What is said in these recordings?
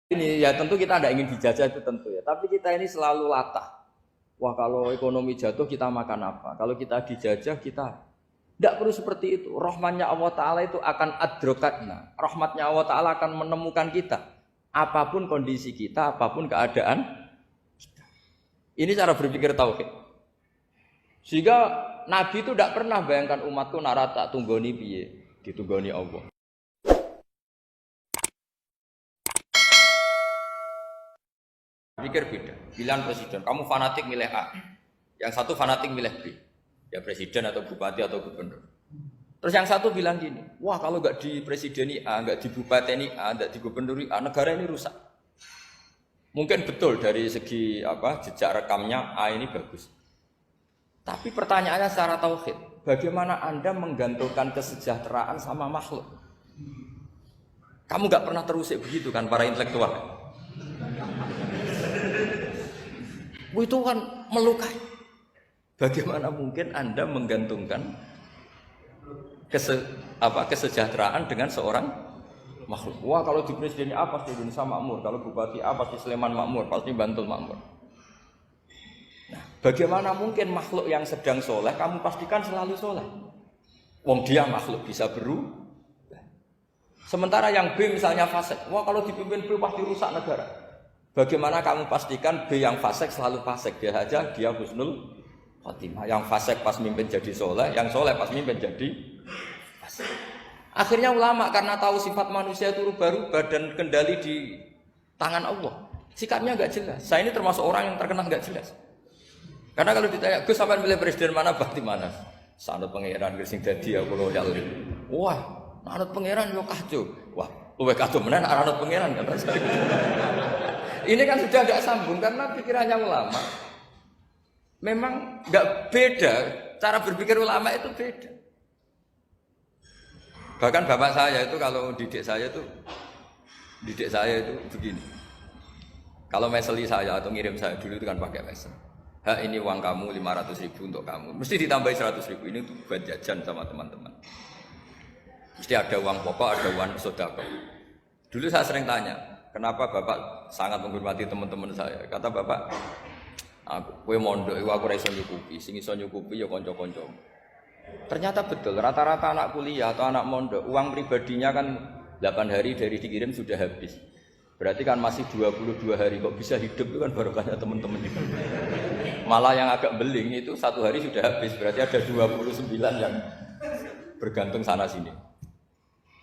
Ini ya tentu kita tidak ingin dijajah itu tentu ya. Tapi kita ini selalu latah. Wah kalau ekonomi jatuh kita makan apa? Kalau kita dijajah kita tidak perlu seperti itu. Rahmatnya Allah Ta'ala itu akan adrokatna. Rahmatnya Allah Ta'ala akan menemukan kita. Apapun kondisi kita, apapun keadaan kita. Ini cara berpikir tauhid. Sehingga Nabi itu tidak pernah bayangkan umatku narata tunggoni piye, ditunggoni Allah. Pikir beda. Pilihan presiden, kamu fanatik milih A. Yang satu fanatik milih B. Ya presiden atau bupati atau gubernur. Terus yang satu bilang gini, wah kalau nggak di presideni A, nggak di bupati A, nggak di gubernur A, negara ini rusak. Mungkin betul dari segi jejak rekamnya A ini bagus. Tapi pertanyaannya secara tauhid, bagaimana Anda menggantungkan kesejahteraan sama makhluk? Kamu nggak pernah terusik begitu kan para intelektual? Itu kan melukai. Bagaimana mungkin Anda menggantungkan kesejahteraan dengan seorang makhluk? Wah kalau di presiden A pasti Indonesia makmur, kalau bupati A pasti Sleman makmur, pasti Bantul makmur. Nah, bagaimana mungkin makhluk yang sedang soleh kamu pastikan selalu soleh? Wong dia makhluk bisa berubah. Sementara yang B misalnya fasik, wah kalau dipimpin B pasti rusak negara. Bagaimana kamu pastikan B yang fasik selalu fasik? Dia saja dia husnul khotimah. Yang fasik pas mimpin jadi soleh, yang soleh pas mimpin jadi fasik. Akhirnya ulama karena tahu sifat manusia itu rubah-rubah dan kendali di tangan Allah, sikapnya nggak jelas. Saya ini termasuk orang yang terkenal nggak jelas. Karena kalau ditanya, Gus sampai pilih presiden mana, bakti mana? Sanut pangeran sing dadi aku loyal. Wah, anut pangeran yo kacau. Wah, luwih kacau menan anut pangeran kan. Ini kan sudah nggak sambung karena pikirannya ulama. Memang nggak beda, cara berpikir ulama itu beda. Bahkan bapak saya itu kalau didik saya itu begini. Kalau meseli saya atau ngirim saya dulu itu kan pakai mesel. Ini uang kamu 500.000 untuk kamu. Mesti ditambahi 100.000 ini untuk buat jajan sama teman-teman. Mesti ada uang pokok, ada uang sodako. Dulu saya sering tanya. Kenapa Bapak sangat menghormati teman-teman saya? Kata Bapak, kowe mondok aku ora iso nyukupi, sing iso nyukupi ya kanca-kanca. Ternyata betul, rata-rata anak kuliah atau anak mondok, uang pribadinya kan 8 hari dari dikirim sudah habis. Berarti kan masih 22 hari kok bisa hidup itu kan barokahnya teman-teman itu. Malah yang agak beling itu 1 hari sudah habis, berarti ada 29 yang bergantung sana sini.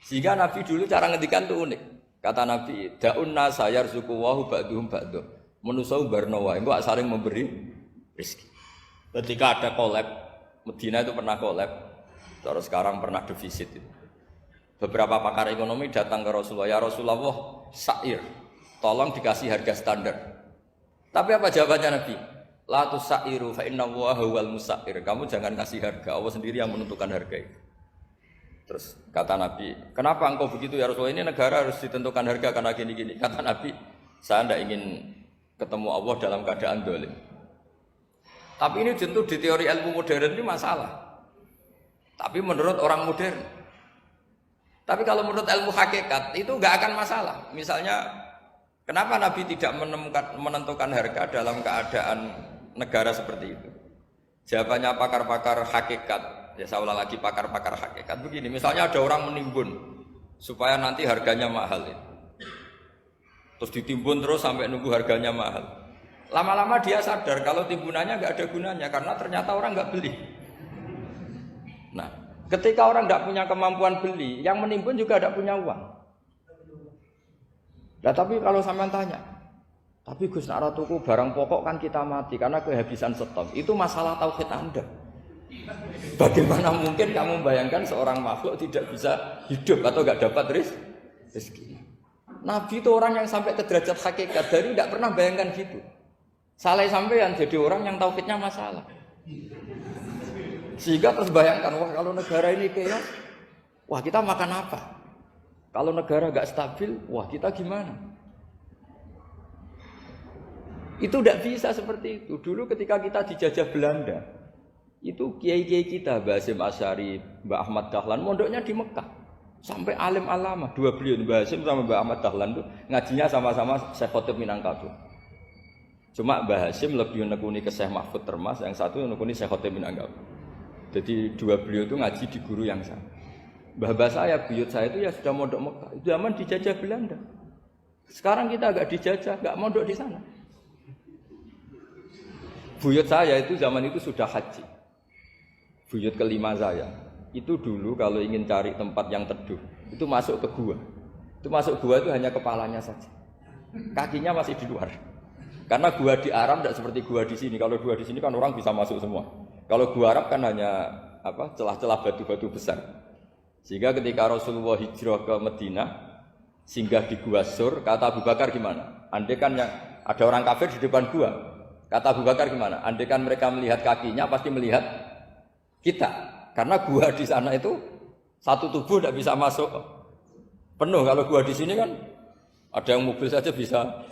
Sehingga Nabi dulu cara ngedikan tuh unik. Kata Nabi, da'unna sayarzuku wahu ba'duhum ba'duh. Menusau barnawa, itu saling memberi rezeki. Ketika ada kolab, Medina itu pernah kolab, terus sekarang pernah defisit. Beberapa pakar ekonomi datang ke Rasulullah, ya Rasulullah, sa'ir, tolong dikasih harga standar. Tapi apa jawabannya Nabi? La tusa'iru fa inna Allaha huwal musa'ir. Kamu jangan kasih harga, Allah sendiri yang menentukan harga itu. Terus kata Nabi, kenapa engkau begitu ya Rasulullah? Ini negara harus ditentukan harga karena gini-gini. Kata Nabi, saya tidak ingin ketemu Allah dalam keadaan dolim. Tapi ini tentu di teori ilmu modern ini masalah. Tapi menurut orang modern. Tapi kalau menurut ilmu hakikat itu nggak akan masalah. Misalnya, kenapa Nabi tidak menentukan harga dalam keadaan negara seperti itu? Jawabannya pakar-pakar hakikat. Ya saya ulang lagi pakar-pakar hakikat begini, misalnya ada orang menimbun supaya nanti harganya mahal terus ditimbun terus sampai nunggu harganya mahal, lama-lama dia sadar kalau timbunannya nggak ada gunanya karena ternyata orang nggak beli. Nah ketika orang nggak punya kemampuan beli, yang menimbun juga tidak punya uang. Nah tapi kalau sampean tanya, tapi Gus nak tuku barang pokok kan kita mati karena kehabisan stok, itu masalah tauhid Anda. Bagaimana mungkin kamu bayangkan seorang makhluk tidak bisa hidup atau tidak dapat rezeki? Nabi itu orang yang sampai ke derajat hakikat, dari tidak pernah bayangkan gitu. Saleh sampean jadi orang yang tauhidnya masalah. Sehingga terus bayangkan, wah kalau negara ini chaos, wah kita makan apa? Kalau negara nggak stabil, wah kita gimana? Itu tidak bisa seperti itu. Dulu ketika kita dijajah Belanda, itu kiai-kiai kita, Mbah Hasyim Asy'ari, Mbah Ahmad Dahlan, mondoknya di Mekah. Sampai alim alama, dua beliau Mbah Hasyim sama Mbah Ahmad Dahlan tuh ngajinya sama-sama Syekh Khotib Minangkabau. Cuma Mbah Hasyim lebih nekuni ke Syekh Mahfud Termas, yang satu nekuni Syekh Khotib Minangkabau. Jadi dua beliau itu ngaji di guru yang sama. Mbah saya, buyut saya itu ya sudah mondok Mekah. Itu zaman dijajah Belanda. Sekarang kita agak dijajah, enggak mondok di sana. Buyut saya itu zaman itu sudah haji. Buyut kelima saya. Itu dulu kalau ingin cari tempat yang teduh, itu masuk ke gua. Itu masuk gua itu hanya kepalanya saja. Kakinya masih di luar. Karena gua di Arab tidak seperti gua di sini. Kalau gua di sini kan orang bisa masuk semua. Kalau gua Arab kan hanya celah-celah batu-batu besar. Sehingga ketika Rasulullah hijrah ke Madinah, singgah di Gua Sur, kata Abu Bakar gimana? Andai kan yang ada orang kafir di depan gua, kata Abu Bakar gimana? Andai kan mereka melihat kakinya, pasti melihat kita. Karena gua di sana itu satu tubuh tidak bisa masuk penuh. Kalau gua di sini kan ada yang mobil saja bisa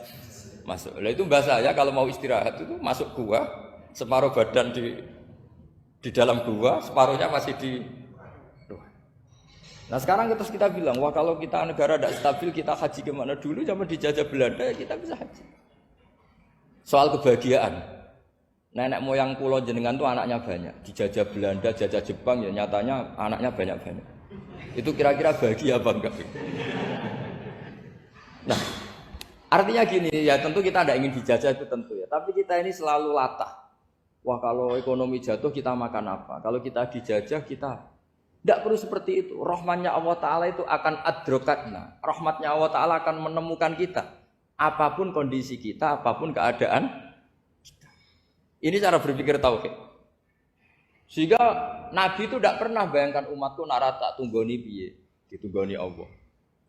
masuk. Nah itu bahasa saya kalau mau istirahat itu masuk gua, separuh badan di dalam gua, separuhnya masih di luar. Nah sekarang terus kita bilang, wah kalau kita negara tidak stabil kita haji kemana dulu? Zaman dijajah Belanda ya kita bisa haji. Soal kebahagiaan. Nenek moyang pulau jenengan tuh anaknya banyak. Dijajah Belanda, jajah Jepang ya nyatanya anaknya banyak-banyak. Itu kira-kira bahagia apa enggak? Nah, artinya gini ya tentu kita tidak ingin dijajah itu tentu ya. Tapi kita ini selalu latah. Wah kalau ekonomi jatuh kita makan apa? Kalau kita dijajah kita tidak perlu seperti itu. Rahmatnya Allah Ta'ala itu akan adrokatna. Rahmatnya Allah Ta'ala akan menemukan kita. Apapun kondisi kita, apapun keadaan. Ini cara berpikir tauhid. Sehingga Nabi itu tidak pernah bayangkan umatku narata tunggoni piye, ditunggoni Allah.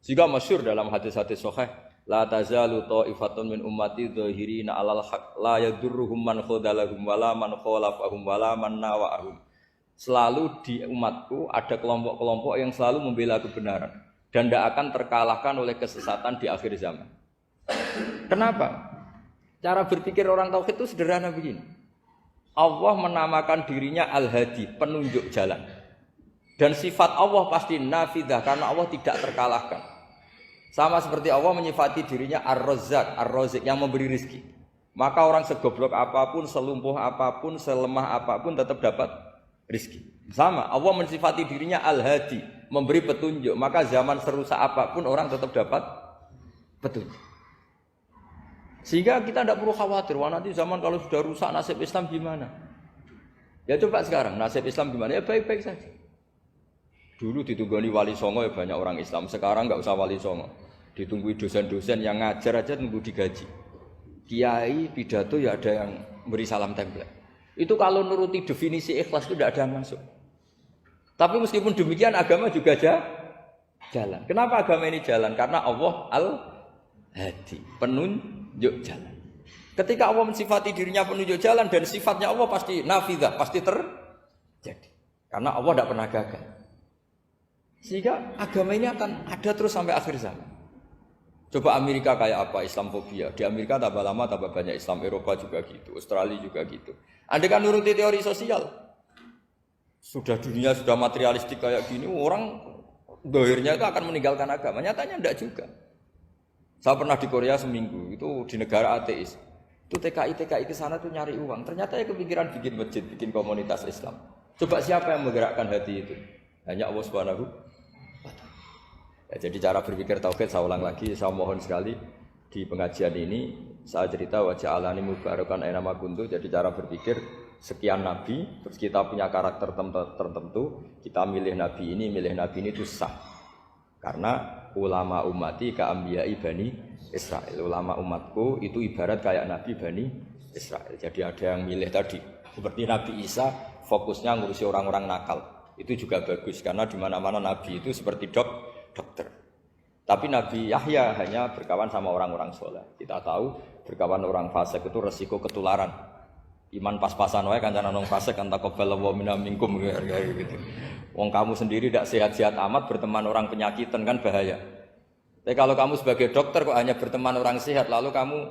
Sehingga masyhur dalam hadis-hadis sahih, la tazalu ta'ifatun min ummati dzahirina 'alal haq la yadurruhum man khadalahum wala man khalafahum wala man nawa'ahum. Selalu di umatku ada kelompok-kelompok yang selalu membela kebenaran dan tidak akan terkalahkan oleh kesesatan di akhir zaman. Kenapa? Cara berpikir orang tauhid itu sederhana begini. Allah menamakan dirinya Al-Hadi, penunjuk jalan. Dan sifat Allah pasti nafidah karena Allah tidak terkalahkan. Sama seperti Allah menyifati dirinya Ar-Razzaq, Ar-Razik yang memberi rizki. Maka orang segoblok apapun, selumpuh apapun, selemah apapun tetap dapat rizki. Sama, Allah mensifati dirinya Al-Hadi, memberi petunjuk. Maka zaman serusak apapun orang tetap dapat petunjuk. Sehingga kita tidak perlu khawatir, wah nanti zaman kalau sudah rusak nasib Islam gimana? Ya coba sekarang nasib Islam gimana? Ya baik-baik saja. Dulu ditunggoni wali songo ya banyak orang Islam, sekarang nggak usah wali songo. Ditunggu dosen-dosen yang ngajar aja tunggu digaji. Kiai pidato ya ada yang beri salam tempel. Itu kalau nuruti definisi ikhlas itu tidak ada yang masuk. Tapi meskipun demikian agama juga jalan. Kenapa agama ini jalan? Karena Allah Al-Hadi, penunjuk jalan. Ketika Allah mensifati dirinya penunjuk jalan dan sifatnya Allah pasti nafidah, pasti terjadi. Karena Allah tidak pernah gagal. Sehingga agama ini akan ada terus sampai akhir zaman. Coba Amerika kayak apa Islamofobia. Di Amerika tambah lama tambah banyak Islam, Eropa juga gitu, Australia juga gitu. Andai kan nuruti teori sosial, sudah dunia sudah materialistik kayak gini, orang dohirnya itu akan meninggalkan agama. Nyatanya tidak juga. Saya pernah di Korea seminggu, itu di negara ateis. Itu TKI ke sana tuh nyari uang. Ternyata ya kepikiran bikin masjid, bikin komunitas Islam. Coba siapa yang menggerakkan hati itu? Hanya Allah Subhanahu wa Ta'ala. Ya, jadi cara berpikir tauhid saya ulang lagi, saya mohon sekali di pengajian ini saya cerita wajah alani mubarakan aina ma kuntu. Jadi cara berpikir sekian nabi, terus kita punya karakter tertentu, kita milih nabi ini itu sah. Karena ulama ummati ka ambiyai Bani Israel. Ulama umatku itu ibarat kayak nabi Bani Israel. Jadi ada yang milih tadi. Seperti Nabi Isa fokusnya ngurusi orang-orang nakal. Itu juga bagus karena di mana-mana nabi itu seperti dokter. Tapi Nabi Yahya hanya berkawan sama orang-orang soleh. Kita tahu berkawan orang fasik itu resiko ketularan. Iman pas-pasan wae kancane nang fasik kan taqabbalallahu minna minkum gitu. Wong kamu sendiri tidak sehat-sehat amat berteman orang penyakitan kan bahaya. Tapi kalau kamu sebagai dokter kok hanya berteman orang sehat, lalu kamu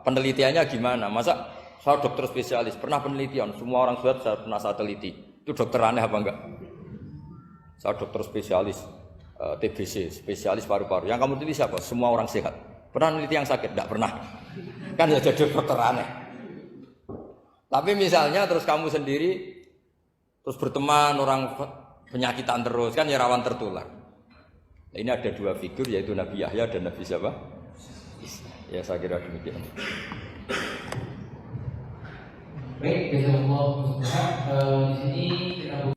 penelitiannya gimana? Masa saya dokter spesialis, pernah penelitian, semua orang sehat saya pernah saya teliti. Itu dokter aneh apa enggak? Saya dokter spesialis TBC, spesialis paru-paru. Yang kamu teliti siapa? Semua orang sehat. Pernah meneliti yang sakit? Tidak pernah. Kan ya jadi dokter aneh. Tapi misalnya terus kamu sendiri terus berteman orang penyakitan terus kan ya rawan tertular. Nah, ini ada dua figur yaitu Nabi Yahya dan Nabi siapa? Ya saya kira demikian. Baik, jazakallahu khairan. Di sini kita